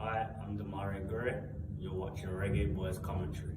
Hi, I'm Damari Gurry. You're watching Reggae Boys Commentary.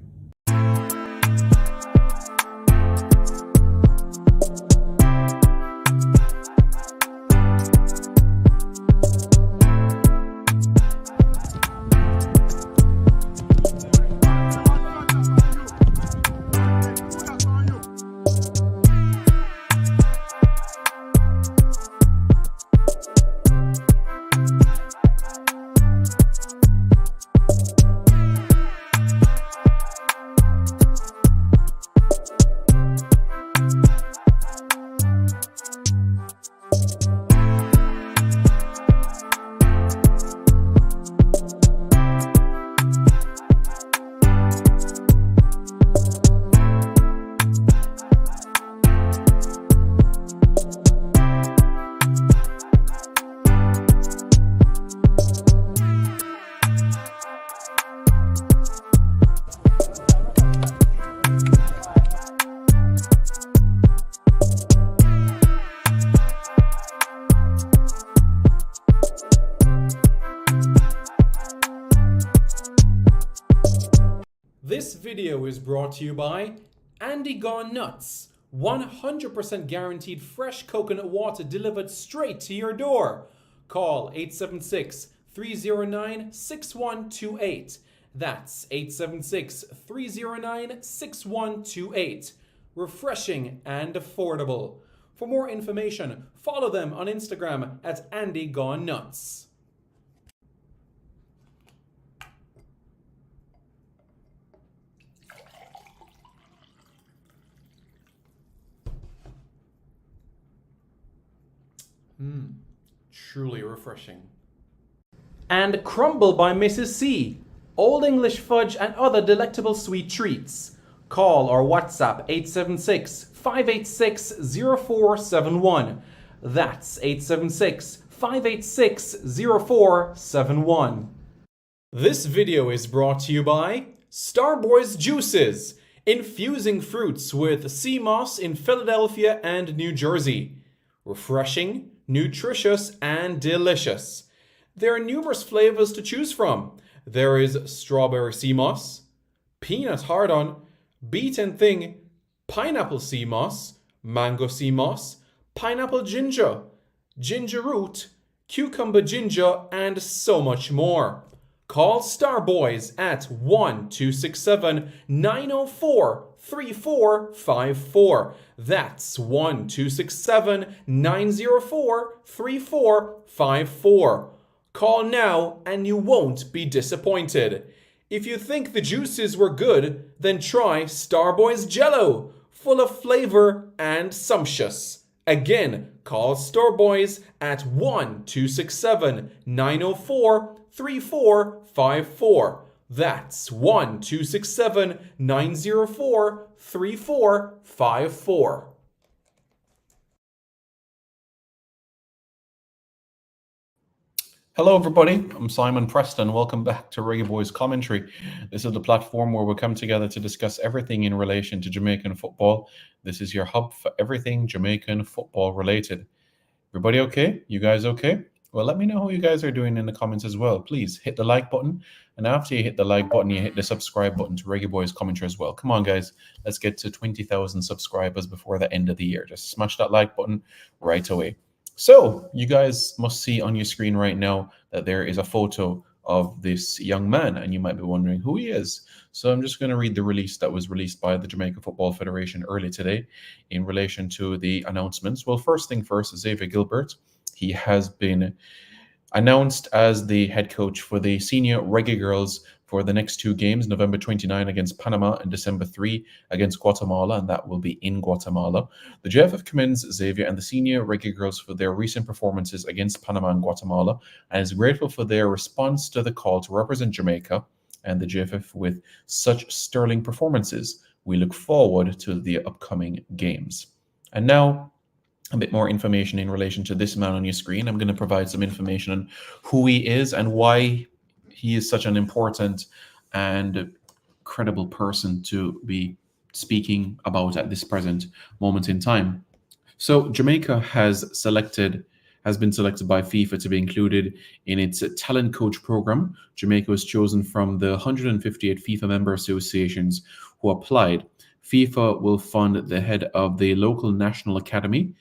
This video is brought to you by Andy Gone Nuts. 100% guaranteed fresh coconut water delivered straight to your door. Call 876-309-6128. That's 876-309-6128. Refreshing and affordable. For more information, follow them on Instagram at Andy Gone Nuts. Truly refreshing. And Crumble by Mrs. C. Old English fudge and other delectable sweet treats. Call or WhatsApp 876-586-0471. That's 876-586-0471. This video is brought to you by Starboy's Juices, infusing fruits with sea moss in Philadelphia and New Jersey. Refreshing, nutritious, and delicious. There are numerous flavors to choose from. There is strawberry sea moss, peanut hard-on, beaten thing, pineapple sea moss, mango sea moss, pineapple ginger, ginger root, cucumber ginger, and so much more. Call Starboys at 1-267-904-3454. That's 1-267-904-3454. Call now and you won't be disappointed. If you think the juices were good, then try Starboys Jello, full of flavor and sumptuous. Again, call Starboys at 1-267-904-3454. That's 1-267-904-3454. Hello everybody, I'm Simon Preston. Welcome back to Reggae Boys Commentary. This is the platform where we come together to discuss everything in relation to Jamaican football. This is your hub for everything Jamaican football related. Everybody okay? You guys okay? Well, let me know how you guys are doing in the comments as well. Please hit the like button. And after you hit the like button, you hit the subscribe button to Reggae Boys Commentary as well. Come on, guys. Let's get to 20,000 subscribers before the end of the year. Just smash that like button right away. So you guys must see on your screen right now that there is a photo of this young man, and you might be wondering who he is. So I'm just going to read the release that was released by the Jamaica Football Federation early today in relation to the announcements. Well, first thing first, Xavier Gilbert. He has been announced as the head coach for the senior Reggae Girls for the next two games, November 29 against Panama and December 3 against Guatemala, and that will be in Guatemala. The JFF commends Xavier and the senior Reggae Girls for their recent performances against Panama and Guatemala, and is grateful for their response to the call to represent Jamaica and the JFF with such sterling performances. We look forward to the upcoming games. And now, a bit more information in relation to this man on your screen. I'm going to provide some information on who he is and why he is such an important and credible person to be speaking about at this present moment in time. So Jamaica has has been selected by FIFA to be included in its talent coach program. Jamaica was chosen from the 158 FIFA member associations who applied. FIFA will fund the head of the local national academy,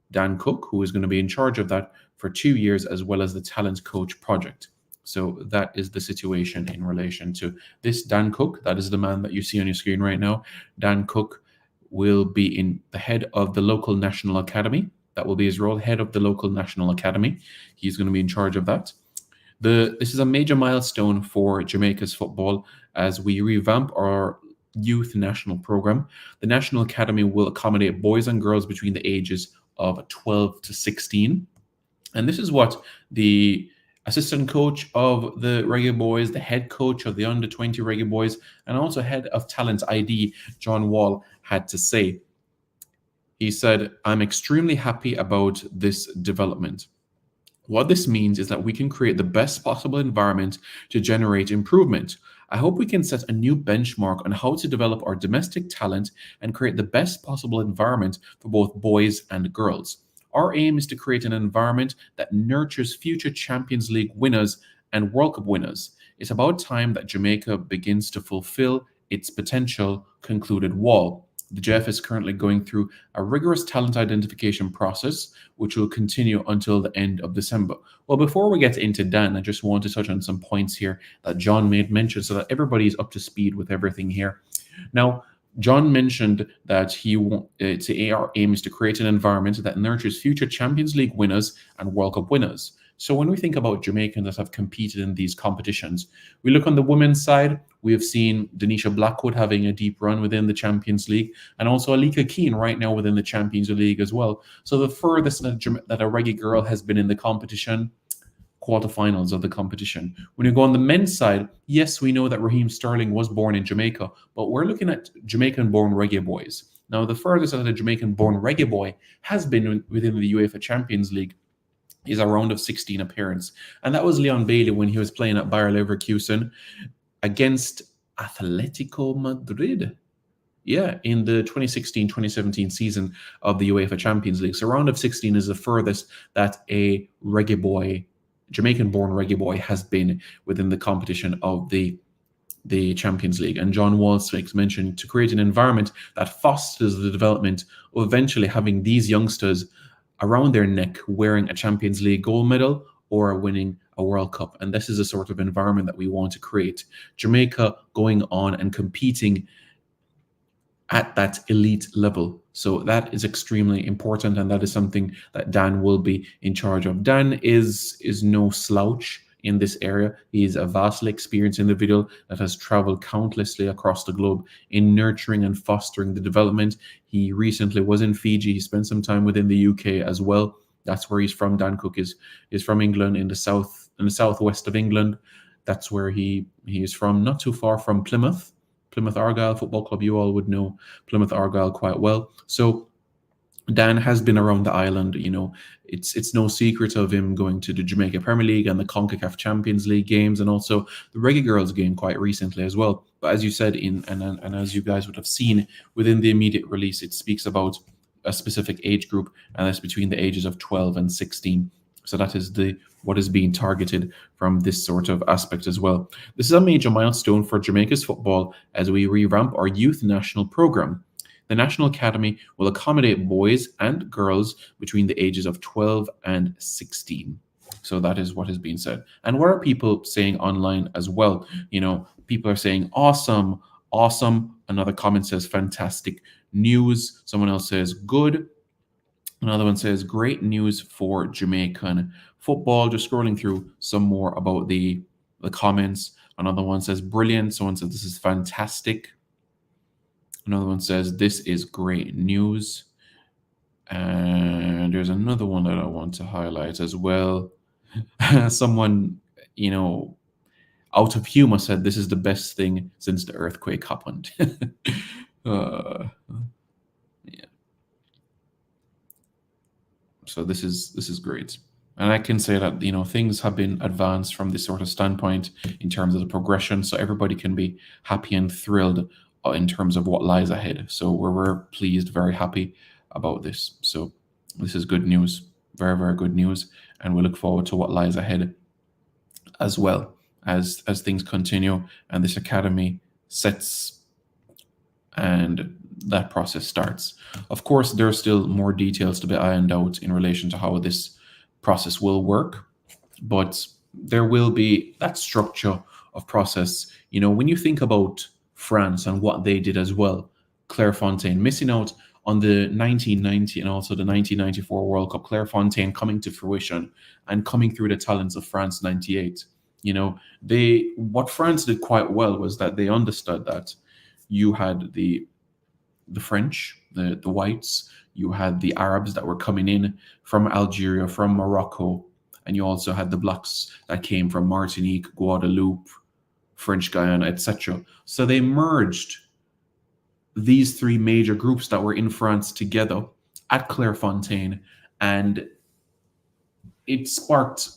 Dan Cooke, who is going to be in charge of that for 2 years, as well as the talent coach project. So that is the situation in relation to this. Dan Cooke, that is the man that you see on your screen right now. Dan Cooke will be in the head of the local national academy. That will be his role, head of the local national academy. He's going to be in charge of that. This is a major milestone for Jamaica's football as we revamp our youth national program. The National Academy will accommodate boys and girls between the ages of 12 to 16. And this is what the assistant coach of the Reggae Boys, the head coach of the under-20 Reggae Boys, and also head of talent ID, John Wall, had to say. He said, "I'm extremely happy about this development. What this means is that we can create the best possible environment to generate improvement. I hope we can set a new benchmark on how to develop our domestic talent and create the best possible environment for both boys and girls. Our aim is to create an environment that nurtures future Champions League winners and World Cup winners. It's about time that Jamaica begins to fulfill its potential," concluded Wall. The JF is currently going through a rigorous talent identification process, which will continue until the end of December. Well, before we get into Dan, I just want to touch on some points here that John made mention so that everybody's up to speed with everything here. Now, John mentioned that our aim is to create an environment that nurtures future Champions League winners and World Cup winners. So when we think about Jamaicans that have competed in these competitions, we look on the women's side, we have seen Denisha Blackwood having a deep run within the Champions League, and also Alika Keane right now within the Champions League as well. So the furthest that a Reggae girl has been in the competition, quarterfinals of the competition. When you go on the men's side, yes, we know that Raheem Sterling was born in Jamaica, but we're looking at Jamaican-born Reggae boys. Now, the furthest that a Jamaican-born Reggae boy has been within the UEFA Champions League is a round of 16 appearance. And that was Leon Bailey when he was playing at Bayer Leverkusen against Atletico Madrid. Yeah, in the 2016-2017 season of the UEFA Champions League. So round of 16 is the furthest that a Reggae boy, Jamaican-born Reggae boy, has been within the competition of the Champions League. And John Walsh mentioned to create an environment that fosters the development of eventually having these youngsters around their neck wearing a Champions League gold medal or winning a World Cup. And this is the sort of environment that we want to create. Jamaica going on and competing at that elite level. So that is extremely important, and that is something that Dan will be in charge of. Dan is no slouch in this area. He is a vastly experienced individual that has traveled countlessly across the globe in nurturing and fostering the development. He recently was in Fiji. He spent some time within the UK as well. That's where he's from. Dan Cooke is from England, in the southwest of England. That's where he is from, not too far from Plymouth Argyle Football Club. You all would know Plymouth Argyle quite well. So Dan has been around the island. You know, it's no secret of him going to the Jamaica Premier League and the CONCACAF Champions League games, and also the Reggae Girls game quite recently as well. But as you said, and as you guys would have seen within the immediate release, it speaks about a specific age group, and that's between the ages of 12 and 16. So that is what is being targeted from this sort of aspect as well. This is a major milestone for Jamaica's football as we revamp our youth national program. The National Academy will accommodate boys and girls between the ages of 12 and 16. So that is what is being said. And what are people saying online as well? You know, people are saying, awesome, awesome. Another comment says, fantastic news. Someone else says, good. Another one says, great news for Jamaican football. Just scrolling through some more about the comments. Another one says, brilliant. Someone says, this is fantastic. Another one says, this is great news. And there's another one that I want to highlight as well. Someone, you know, out of humor said, this is the best thing since the earthquake happened. Yeah. So this is great. And I can say that, you know, things have been advanced from this sort of standpoint in terms of the progression. So everybody can be happy and thrilled in terms of what lies ahead. So we're pleased, very happy about this. So this is good news. Very, very good news. And we look forward to what lies ahead as well as things continue and this academy sets and that process starts. Of course, there are still more details to be ironed out in relation to how this process will work, but there will be that structure of process. You know, when you think about France and what they did as well, Clairefontaine missing out on the 1990 and also the 1994 World Cup, Clairefontaine coming to fruition and coming through the talents of France 98. You know, what France did quite well was that they understood that you had the French, the whites, you had the Arabs that were coming in from Algeria, from Morocco, and you also had the blacks that came from Martinique, Guadeloupe, French Guiana, etc. So they merged these three major groups that were in France together at Clairefontaine, and it sparked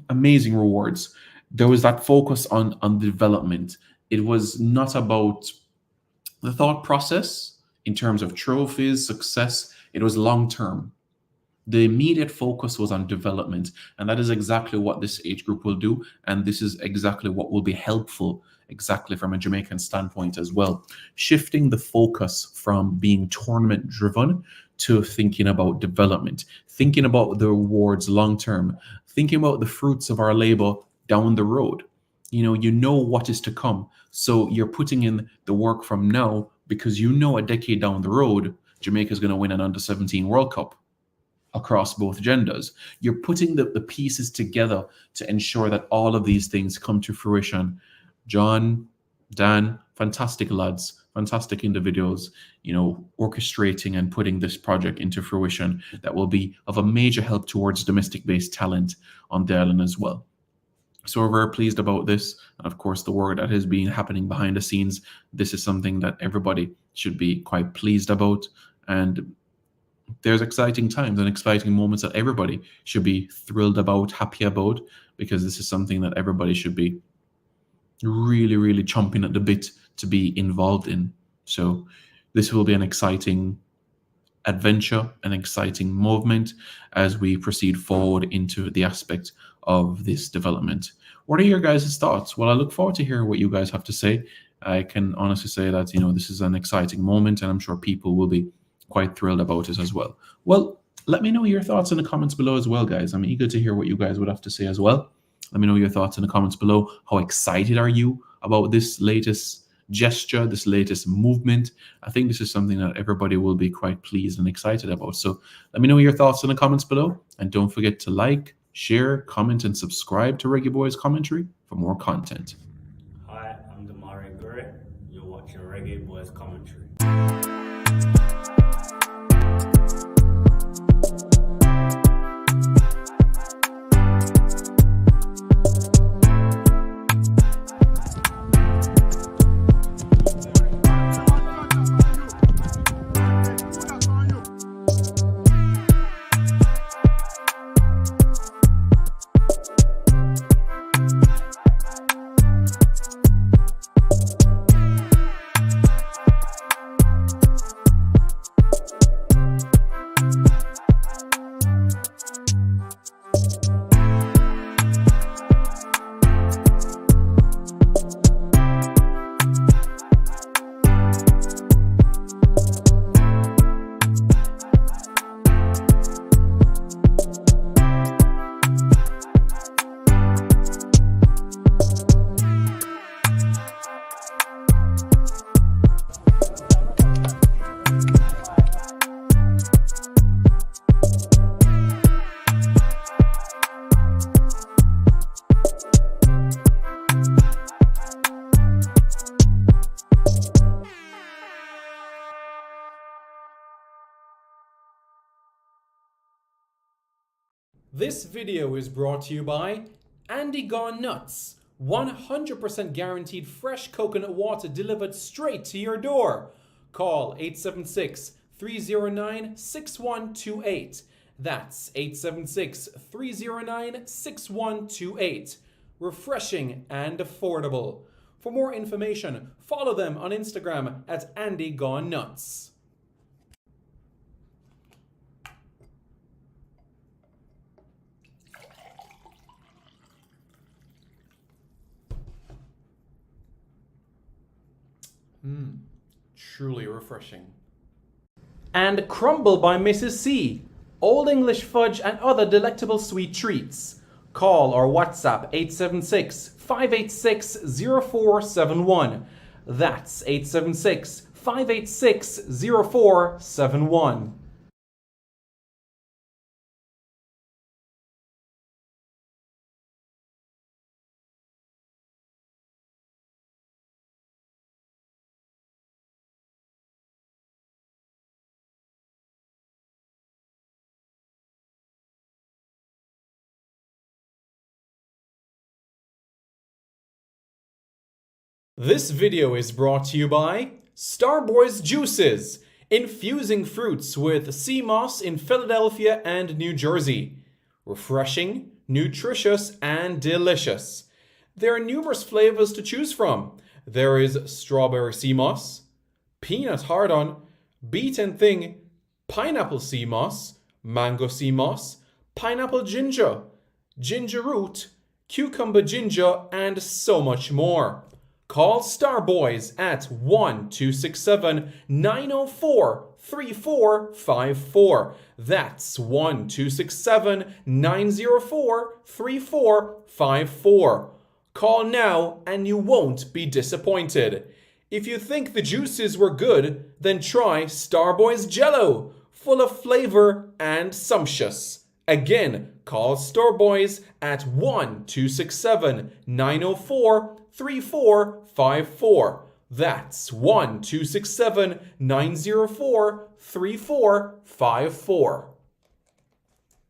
amazing rewards. There was that focus on development. It was not about the thought process in terms of trophies, success. It was long term. The immediate focus was on development, and that is exactly what this age group will do, and this is exactly what will be helpful exactly from a Jamaican standpoint as well, shifting the focus from being tournament driven to thinking about development, thinking about the rewards long term, thinking about the fruits of our labor down the road. You know what is to come, so you're putting in the work from now because you know a decade down the road Jamaica is going to win an under-17 World Cup across both genders. You're putting the pieces together to ensure that all of these things come to fruition. John, Dan, fantastic lads, fantastic individuals, orchestrating and putting this project into fruition that will be of a major help towards domestic-based talent on the island as well. So we're very pleased about this. And of course, the work that has been happening behind the scenes, this is something that everybody should be quite pleased about. And there's exciting times and exciting moments that everybody should be thrilled about, happy about, because this is something that everybody should be really, really chomping at the bit to be involved in. So this will be an exciting adventure, an exciting movement as we proceed forward into the aspect of this development. What are your guys' thoughts? Well, I look forward to hearing what you guys have to say. I can honestly say that, this is an exciting moment, and I'm sure people will be quite thrilled about it as well. Well, let me know your thoughts in the comments below as well, guys. I'm eager to hear what you guys would have to say as well. Let me know your thoughts in the comments below. How excited are you about this latest gesture, this latest movement? I think this is something that everybody will be quite pleased and excited about. So let me know your thoughts in the comments below. And don't forget to like, share, comment, and subscribe to Reggae Boys Commentary for more content. Hi, I'm Damari Gray. You're watching Reggae Boys Commentary. This video is brought to you by Andy Gone Nuts. 100% guaranteed fresh coconut water delivered straight to your door. Call 876-309-6128. That's 876-309-6128. Refreshing and affordable. For more information, follow them on Instagram at Andy Gone Nuts. 100% guaranteed fresh coconut water delivered straight to your door. Call 876-309-6128. That's 876-309-6128. Refreshing and affordable. For more information, follow them on Instagram at Andy Gone Nuts. 100% guaranteed fresh coconut water delivered straight to your door. Call 876-309-6128. That's 876-309-6128. Refreshing and affordable. For more information, follow them on Instagram at Andy Gone Nuts. Truly refreshing. And Crumble by Mrs. C. Old English fudge and other delectable sweet treats. Call or WhatsApp 876-586-0471. That's 876-586-0471. This video is brought to you by Starboys Juices, infusing fruits with sea moss in Philadelphia and New Jersey. Refreshing, nutritious, and delicious. There are numerous flavors to choose from. There is strawberry sea moss, peanut hard-on, beaten thing, pineapple sea moss, mango sea moss, pineapple ginger, ginger root, cucumber ginger, and so much more. Call Starboys at 1-267-904-3454. That's 1-267-904-3454. Call now and you won't be disappointed. If you think the juices were good, then try Starboys Jello, full of flavor and sumptuous. Again, call Starboys at 1-267-904-3454. That's 1-267-904-3454.